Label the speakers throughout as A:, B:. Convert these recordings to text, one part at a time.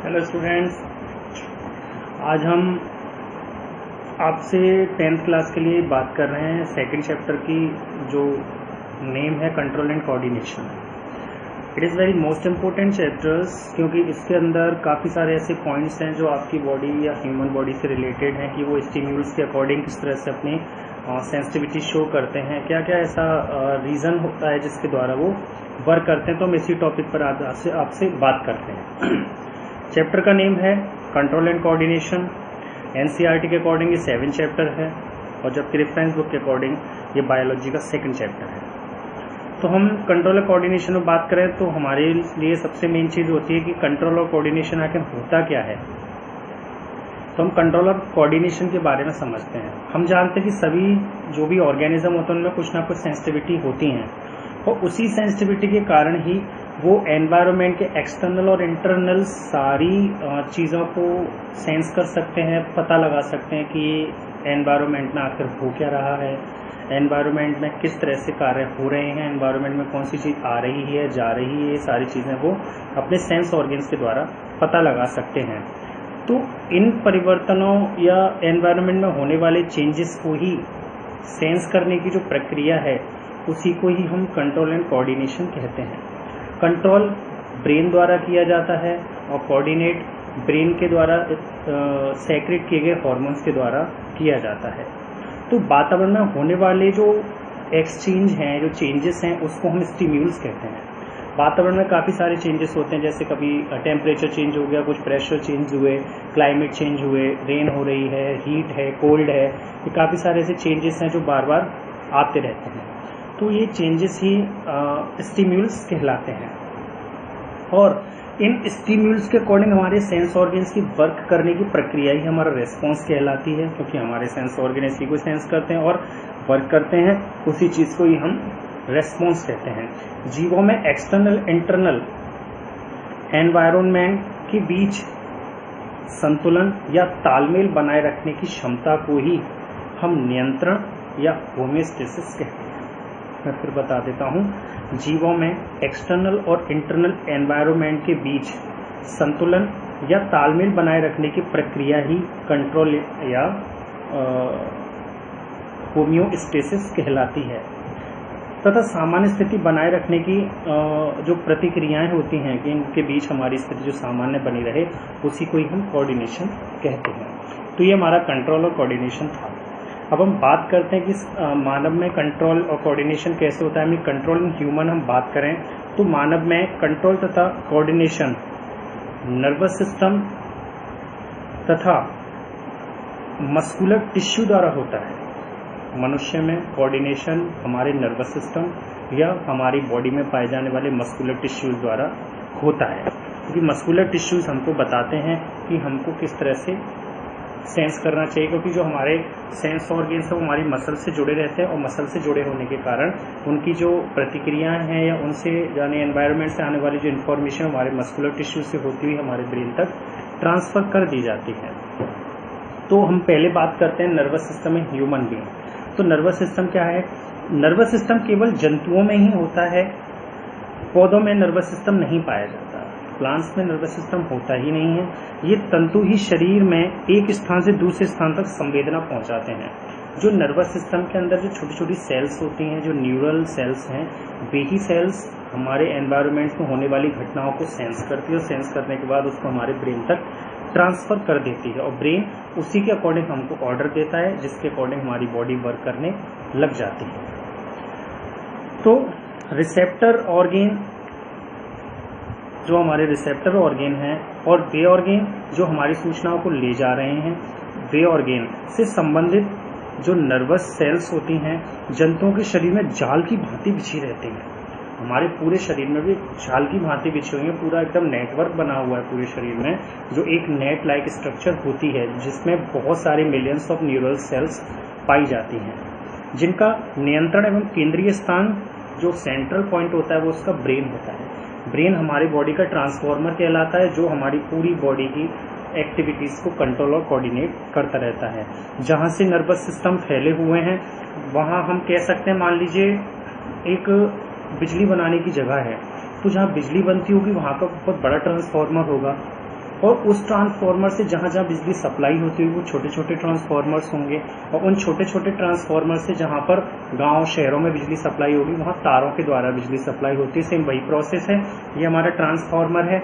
A: Hello students, आज हम आपसे 10th क्लास के लिए बात कर रहे हैं सेकंड चैप्टर की, जो नेम है control and coordination. It is very most important chapters, क्योंकि इसके अंदर काफ़ी सारे ऐसे पॉइंट्स हैं जो आपकी बॉडी या ह्यूमन बॉडी से रिलेटेड हैं कि वो स्टिम्यूल्स के अकॉर्डिंग किस तरह से अपनी सेंसिटिविटी शो करते हैं, क्या क्या ऐसा रीज़न होता है जिसके द्वारा वो वर्क करते हैं। तो हम इसी टॉपिक पर आज आपसे बात करते हैं। चैप्टर का नेम है कंट्रोल एंड कोऑर्डिनेशन। एनसीईआरटी के अकॉर्डिंग ये 7 चैप्टर है, और जबकि रेफरेंस बुक के अकॉर्डिंग ये बायोलॉजी का 2nd चैप्टर है। तो हम कंट्रोल और कोऑर्डिनेशन में बात करें तो हमारे लिए सबसे मेन चीज़ होती है कि कंट्रोल और कोऑर्डिनेशन आखिर होता क्या है। तो हम कंट्रोल और कोऑर्डिनेशन के बारे में समझते हैं। हम जानते हैं कि सभी जो भी ऑर्गेनिज्म होते हैं उनमें कुछ ना कुछ सेंसिटिविटी होती हैं, और उसी सेंसिटिविटी के कारण ही वो एनवायरनमेंट के एक्सटर्नल और इंटरनल सारी चीज़ों को सेंस कर सकते हैं, पता लगा सकते हैं कि ये एनवायरनमेंट में आखिर हो क्या रहा है, एनवायरनमेंट में किस तरह से कार्य हो रहे हैं, एनवायरनमेंट में कौन सी चीज़ आ रही है, जा रही है। ये सारी चीज़ें वो अपने सेंस ऑर्गन्स के द्वारा पता लगा सकते हैं। तो इन परिवर्तनों या एनवायरनमेंट में होने वाले चेंजेस को ही सेंस करने की जो प्रक्रिया है, उसी को ही हम कंट्रोल एंड कोऑर्डिनेशन कहते हैं। कंट्रोल ब्रेन द्वारा किया जाता है और कोऑर्डिनेट ब्रेन के द्वारा सेक्रेट किए गए हार्मोन्स के द्वारा किया जाता है। तो वातावरण में होने वाले जो एक्सचेंज हैं, जो चेंजेस हैं, उसको हम स्टिम्यूल्स कहते हैं। वातावरण में काफ़ी सारे चेंजेस होते हैं, जैसे कभी टेम्परेचर चेंज हो गया, कुछ प्रेशर चेंज हुए, क्लाइमेट चेंज हुए, रेन हो रही है, हीट है, कोल्ड है। ये काफ़ी सारे ऐसे चेंजेस हैं जो बार बार आते रहते हैं। तो ये चेंजेस ही स्टिम्यूल्स कहलाते हैं, और इन स्टिम्यूल्स के अकॉर्डिंग हमारे सेंस ऑर्गन्स की वर्क करने की प्रक्रिया ही हमारा रेस्पॉन्स कहलाती है, क्योंकि हमारे सेंस ऑर्गन इसी को सेंस करते हैं और वर्क करते हैं, उसी चीज़ को ही हम रेस्पॉन्स कहते हैं। जीवों में एक्सटर्नल इंटरनल एनवायरनमेंट के बीच संतुलन या तालमेल बनाए रखने की क्षमता को ही हम नियंत्रण या होमियोस्टेसिस कहते हैं। मैं फिर बता देता हूँ, जीवों में एक्सटर्नल और इंटरनल एनवायरनमेंट के बीच संतुलन या तालमेल बनाए रखने की प्रक्रिया ही कंट्रोल या होमियोस्टेसिस कहलाती है, तथा सामान्य स्थिति बनाए रखने की जो प्रतिक्रियाएं होती हैं कि इनके बीच हमारी स्थिति जो सामान्य बनी रहे, उसी को ही हम कोऑर्डिनेशन कहते हैं। तो ये हमारा कंट्रोल और कोऑर्डिनेशन था। अब हम बात करते हैं कि मानव में कंट्रोल और कोऑर्डिनेशन कैसे होता है। कंट्रोल इन ह्यूमन हम बात करें तो मानव में कंट्रोल तथा कोऑर्डिनेशन नर्वस सिस्टम तथा मस्कुलर टिश्यू द्वारा होता है। मनुष्य में कोऑर्डिनेशन हमारे नर्वस सिस्टम या हमारी बॉडी में पाए जाने वाले मस्कुलर टिश्यूज द्वारा होता है, क्योंकि मस्कुलर टिश्यूज हमको बताते हैं कि हमको किस तरह से सेंस करना चाहिए, क्योंकि जो हमारे सेंस ऑर्गन्स हैं वो हमारी मसल से जुड़े रहते हैं, और मसल से जुड़े होने के कारण उनकी जो प्रतिक्रियाएं हैं या उनसे यानी एनवायरनमेंट से आने वाली जो इन्फॉर्मेशन हमारे मस्कुलर टिश्यू से होती हुई हमारे ब्रेन तक ट्रांसफ़र कर दी जाती है। तो हम पहले बात करते हैं नर्वस सिस्टम में ह्यूमन बीइंग। तो नर्वस सिस्टम क्या है? नर्वस सिस्टम केवल जंतुओं में ही होता है, पौधों में नर्वस सिस्टम नहीं पाया जाता, प्लांट्स में नर्वस सिस्टम होता ही नहीं है। ये तंतु ही शरीर में एक स्थान से दूसरे स्थान तक संवेदना पहुंचाते हैं। जो नर्वस सिस्टम के अंदर जो छोटी छोटी सेल्स होती हैं, जो न्यूरल सेल्स हैं, वे ही सेल्स हमारे एनवायरनमेंट में होने वाली घटनाओं को सेंस करती है, और सेंस करने के बाद उसको हमारे ब्रेन तक ट्रांसफ़र कर देती है, और ब्रेन उसी के अकॉर्डिंग हमको ऑर्डर देता है, जिसके अकॉर्डिंग हमारी बॉडी वर्क करने लग जाती है। तो रिसेप्टर ऑर्गेन, जो हमारे रिसेप्टर ऑर्गेन हैं, और वे ऑर्गेन जो हमारी सूचनाओं को ले जा रहे हैं, वे ऑर्गेन से संबंधित जो नर्वस सेल्स होती हैं, जंतुओं के शरीर में जाल की भांति बिछी रहती हैं। हमारे पूरे शरीर में भी जाल की भांति बिछी हुई है, पूरा एकदम नेटवर्क बना हुआ है पूरे शरीर में, जो एक नेट लाइक स्ट्रक्चर होती है, जिसमें बहुत सारे मिलियंस ऑफ न्यूरल सेल्स पाई जाती हैं, जिनका नियंत्रण एवं केंद्रीय स्थान जो सेंट्रल पॉइंट होता है वो उसका ब्रेन होता है। ब्रेन हमारी बॉडी का ट्रांसफॉर्मर कहलाता है, जो हमारी पूरी बॉडी की एक्टिविटीज़ को कंट्रोल और कोऑर्डिनेट करता रहता है। जहाँ से नर्वस सिस्टम फैले हुए हैं, वहाँ हम कह सकते हैं, मान लीजिए एक बिजली बनाने की जगह है, तो जहाँ बिजली बनती होगी वहाँ का बहुत बड़ा ट्रांसफार्मर होगा, और उस ट्रांसफार्मर से जहाँ जहाँ बिजली सप्लाई होती है वो छोटे छोटे ट्रांसफार्मर्स होंगे, और उन छोटे छोटे ट्रांसफार्मर से जहाँ पर गांव शहरों में बिजली सप्लाई होगी वहाँ तारों के द्वारा बिजली सप्लाई होती है। सेम वही प्रोसेस है, ये हमारा ट्रांसफार्मर है।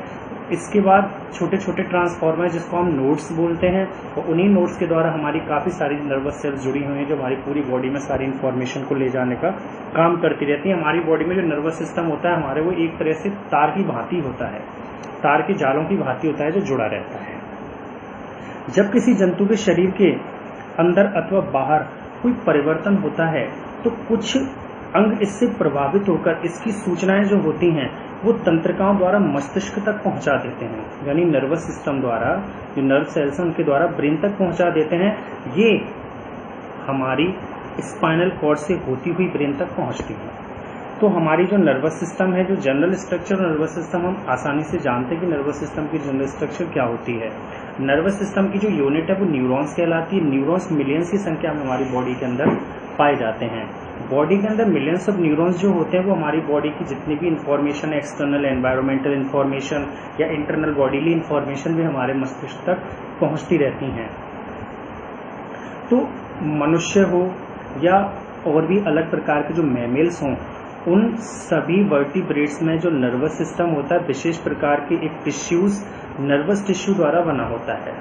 A: इसके बाद छोटे छोटे ट्रांसफार्मर जिसको हम नोड्स बोलते हैं, और उन्हीं नोड्स के द्वारा हमारी काफ़ी सारी नर्वस सेल्स जुड़ी हुई हैं जो हमारी पूरी बॉडी में सारी इन्फॉर्मेशन को ले जाने का काम करती रहती है। हमारी बॉडी में जो नर्वस सिस्टम होता है हमारे, वो एक तरह से तार की भांति होता है, तार के जालों की भांति होता है जो जुड़ा रहता है। जब किसी जंतु के शरीर के अंदर अथवा बाहर कोई परिवर्तन होता है तो कुछ अंग इससे प्रभावित होकर इसकी सूचनाएं जो होती हैं वो तंत्रिकाओं द्वारा मस्तिष्क तक पहुंचा देते हैं, यानी नर्वस सिस्टम द्वारा, जो नर्व सेल्स हैं उनके द्वारा ब्रेन तक पहुंचा देते हैं। ये हमारी स्पाइनल कॉर्ड से होती हुई ब्रेन तक पहुंचती है। तो हमारी जो नर्वस सिस्टम है, जो जनरल स्ट्रक्चर नर्वस सिस्टम, हम आसानी से जानते हैं कि नर्वस सिस्टम की जनरल स्ट्रक्चर क्या होती है। नर्वस सिस्टम की जो यूनिट है वो न्यूरॉन्स कहलाती है। न्यूरॉन्स मिलियंस की संख्या में हमारी बॉडी के अंदर पाए जाते हैं। बॉडी के अंदर मिलियंस ऑफ न्यूरॉन्स जो होते हैं वो हमारी बॉडी की जितनी भी इंफॉर्मेशन, एक्सटर्नल एनवायरमेंटल इंफॉर्मेशन या इंटरनल बॉडीली इंफॉर्मेशन भी हमारे मस्तिष्क तक पहुंचती रहती हैं। तो मनुष्य हो या और भी अलग प्रकार के जो मैमल्स हों, उन सभी वर्टिब्रेट्स में जो नर्वस सिस्टम होता है विशेष प्रकार के एक टिश्यूज, नर्वस टिश्यू द्वारा बना होता है।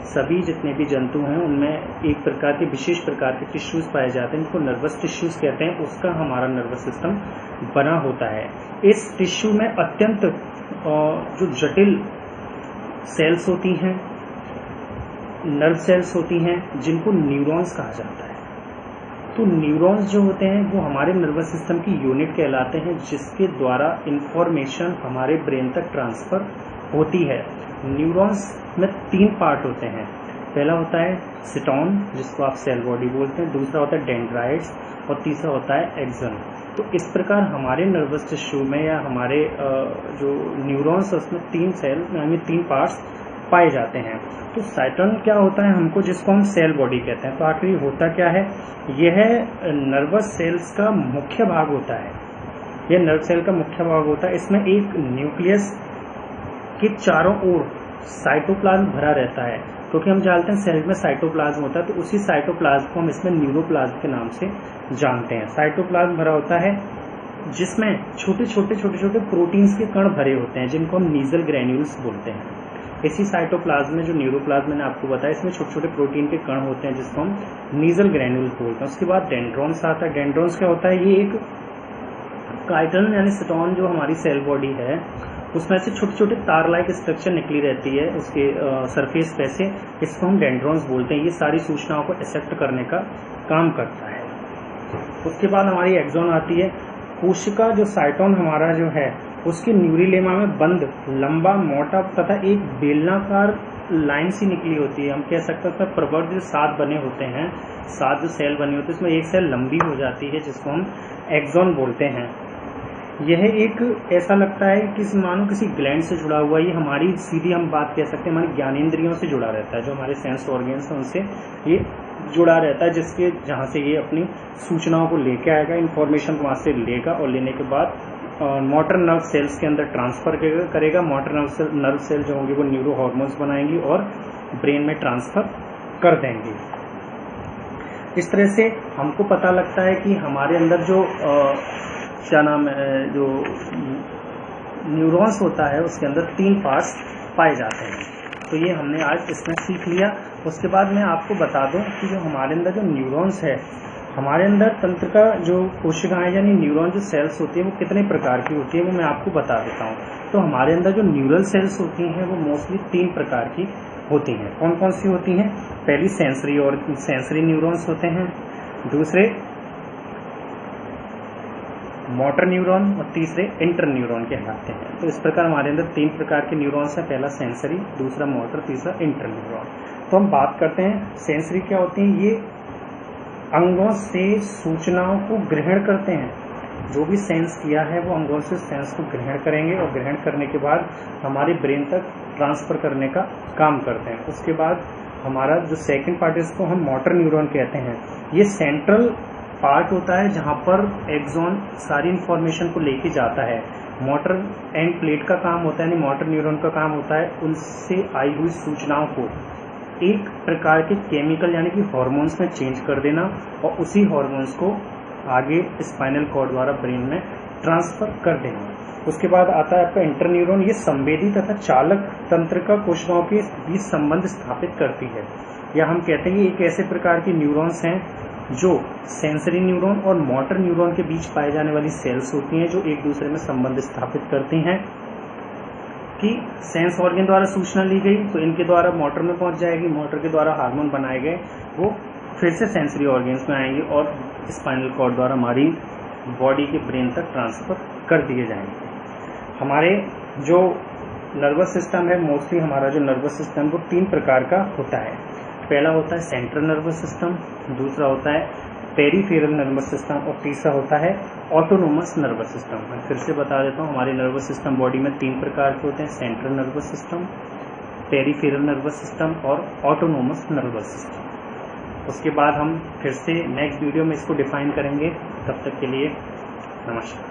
A: सभी जितने भी जंतु हैं उनमें एक प्रकार के विशेष प्रकार के टिश्यूज पाए जाते हैं जिनको नर्वस टिश्यूज कहते हैं, उसका हमारा नर्वस सिस्टम बना होता है। इस टिश्यू में अत्यंत जो जटिल सेल्स होती हैं, नर्व सेल्स होती हैं, जिनको न्यूरॉन्स कहा जाता है। तो न्यूरॉन्स जो होते हैं वो हमारे नर्वस सिस्टम की यूनिट कहलाते हैं जिसके द्वारा इंफॉर्मेशन हमारे ब्रेन तक ट्रांसफर होती है। न्यूरॉन्स में 3 पार्ट होते हैं। पहला होता है सिटॉन जिसको आप सेल बॉडी बोलते हैं, दूसरा होता है डेंड्राइट्स और तीसरा होता है एक्सन। तो इस प्रकार हमारे नर्वस टिश्यू में या हमारे जो न्यूरॉन्स उसमें 3 सेल यानी 3 पार्ट्स पाए जाते हैं। तो साइटोन क्या होता है हमको, जिसको हम सेल बॉडी कहते हैं। तो आखिर होता क्या है, यह नर्वस सेल्स का मुख्य भाग होता है। यह नर्व सेल का मुख्य भाग होता है। इसमें एक न्यूक्लियस के चारों ओर साइटोप्लाज्म भरा रहता है, क्योंकि हम जानते हैं सेल में साइटोप्लाज्म होता है, तो उसी साइटोप्लाज्म को हम इसमें न्यूरोप्लाज्म के नाम से जानते हैं। साइटोप्लाज्म भरा होता है जिसमें छोटे छोटे प्रोटीन्स के कण भरे होते हैं जिनको हम नीजल ग्रैन्यूल्स बोलते हैं। इसी साइटोप्लाज्म में जो न्यूरोप्लाज्म मैंने आपको बताया, इसमें छोटे छोटे प्रोटीन के कण होते हैं जिसको हम नीजल ग्रैन्यूल्स बोलते हैं। उसके बाद डेंड्रॉन्स आता है। डेंड्रॉन्स क्या होता है, ये एक काइटन यानी सिटॉन जो हमारी सेल बॉडी है उसमें से छोटे छोटे तार लाइक स्ट्रक्चर निकली रहती है उसके सरफेस पे से, इसको हम डेंड्रॉन्स बोलते हैं। ये सारी सूचनाओं को एक्सेप्ट करने का काम करता है। उसके बाद हमारी एक्सॉन आती है। कोशिका जो साइटोन हमारा जो है उसके न्यूरिलेमा में बंद लंबा मोटा तथा एक बेलनाकार लाइन सी निकली होती है। हम कह सकते हैं प्रवर्ध जो 7 बने होते हैं, 7 जो सेल बनी होती है उसमें एक सेल लंबी हो जाती है जिसको हम एक्सॉन बोलते हैं। यह एक ऐसा लगता है कि मानो किसी ग्लैंड से जुड़ा हुआ, ये हमारी सीधी हम बात कह सकते हैं हमारी ज्ञानेंद्रियों से जुड़ा रहता है। जो हमारे सेंस ऑर्गन्स हैं उनसे ये जुड़ा रहता है, जिसके जहाँ से ये अपनी सूचनाओं को लेके आएगा, इन्फॉर्मेशन को वहाँ से लेगा और लेने के बाद मोटर नर्व सेल्स के अंदर ट्रांसफर करेगा। मोटर नर्व सेल जो होंगे वो न्यूरो हार्मोन्स बनाएंगी और ब्रेन में ट्रांसफर कर देंगे। इस तरह से हमको पता लगता है कि हमारे अंदर जो क्या नाम है, जो न्यूरॉन्स होता है उसके अंदर 3 पार्ट्स पाए जाते हैं। तो ये हमने आज इसमें सीख लिया। उसके बाद मैं आपको बता दूं कि जो हमारे अंदर जो न्यूरॉन्स है, हमारे अंदर तंत्र का जो कोशिकाएं यानी न्यूरॉन जो सेल्स होती है वो कितने प्रकार की होती है वो मैं आपको बता देता हूँ। तो हमारे अंदर जो न्यूरल सेल्स होती हैं वो मोस्टली 3 प्रकार की होती हैं। कौन कौन सी होती हैं? पहली सेंसरी न्यूरॉन्स होते हैं, दूसरे मोटर न्यूरॉन और तीसरे इंटर न्यूरॉन कहलाते हैं। तो इस प्रकार हमारे अंदर 3 प्रकार के न्यूरॉन्स हैं, पहला सेंसरी, दूसरा मोटर, तीसरा इंटर न्यूरॉन। तो हम बात करते हैं सेंसरी क्या होती हैं। ये अंगों से सूचनाओं को ग्रहण करते हैं। जो भी सेंस किया है वो अंगों से सेंस को ग्रहण करेंगे और ग्रहण करने के बाद हमारे ब्रेन तक ट्रांसफर करने का काम करते हैं। उसके बाद हमारा जो सेकंड पार्ट है इसको हम मोटर न्यूरॉन कहते हैं। ये सेंट्रल पार्ट होता है जहाँ पर एक्सॉन सारी इंफॉर्मेशन को लेके जाता है। मोटर एंड प्लेट का काम होता है, यानी मोटर न्यूरॉन का काम होता है उनसे आई हुई सूचनाओं को एक प्रकार के केमिकल यानी कि हार्मोन्स में चेंज कर देना और उसी हार्मोन्स को आगे स्पाइनल कॉर्ड द्वारा ब्रेन में ट्रांसफर कर देना। उसके बाद आता है आपका इंटरन्यूरॉन। ये संवेदी तथा चालक तंत्र का कोशिकाओं के बीच संबंध स्थापित करती है, या हम कहते हैं कि एक ऐसे प्रकार की न्यूरॉन्स हैं जो सेंसरी न्यूरॉन और मोटर न्यूरॉन के बीच पाए जाने वाली सेल्स होती हैं, जो एक दूसरे में संबंध स्थापित करती हैं कि सेंस ऑर्गन द्वारा सूचना ली गई तो इनके द्वारा मोटर में पहुंच जाएगी, मोटर के द्वारा हार्मोन बनाए गए वो फिर से सेंसरी ऑर्गन्स में आएंगे और स्पाइनल कॉर्ड द्वारा हमारी बॉडी के ब्रेन तक ट्रांसफर कर दिए जाएंगे। हमारे जो नर्वस सिस्टम है, मोस्टली हमारा जो नर्वस सिस्टम वो 3 प्रकार का होता है। पहला होता है सेंट्रल नर्वस सिस्टम, दूसरा होता है पेरिफेरल नर्वस सिस्टम और तीसरा होता है ऑटोनोमस नर्वस सिस्टम। मैं फिर से बता देता हूँ, हमारे नर्वस सिस्टम बॉडी में 3 प्रकार के होते हैं, central nervous system, peripheral nervous system और ऑटोनोमस नर्वस सिस्टम। उसके बाद हम फिर से नेक्स्ट वीडियो में इसको डिफाइन करेंगे। तब तक के लिए नमस्कार।